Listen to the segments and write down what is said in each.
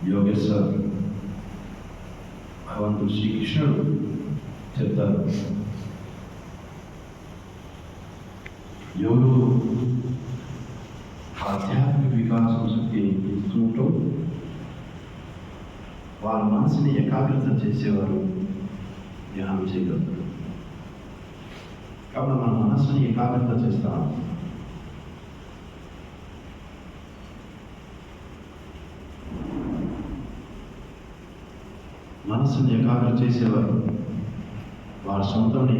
యోగేశ్వర్ భగవంతుడు శ్రీకృష్ణుడు చెప్తారు, ఎవరు ఆధ్యాత్మిక వికాసం శక్తి ఇస్తుంటూ వాళ్ళ మనసుని ఏకాగ్రత చేసేవారు ధ్యానం చేయగలుగుతారు. కాబట్టి మన మనసుని ఏకాగ్రత చేస్తాం. మనసుని ఏకాగ్రత చేసేవారు వారి సొంతంని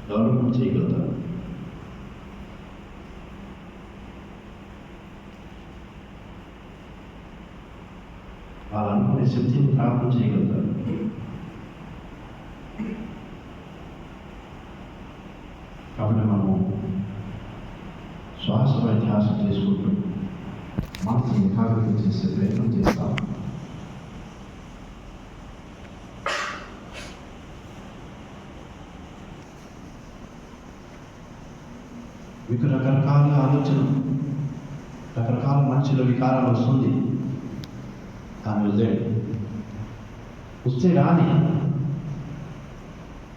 డెవలప్మెంట్ చేయగలుగుతారు. వాళ్ళు అనుకునే శక్తిని ప్రాప్తం చేయగలుగుతారు. కాబట్టి మనము శ్వాసపై ధ్యాస చేసుకుంటూ మనసుని ఏకాగ్రత చేసే ప్రయత్నం చేస్తాం. మీకు రకరకాల ఆలోచన, రకరకాల మనుషుల వికారాలు వస్తుంది. దాని వదిలేండి. వస్తే రాని,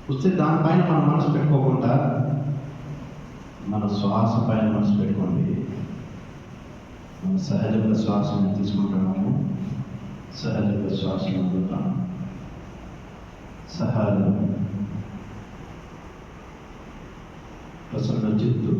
వస్తే దానిపైన మన మనసు పెట్టుకోకుండా మన శ్వాస పైన మనసు పెట్టుకోండి. మనం సహజంగా శ్వాసను తీసుకుంటున్నాము, సహజంగా శ్వాసను అందుతాము. సహజం ప్రసన్న చిత్తు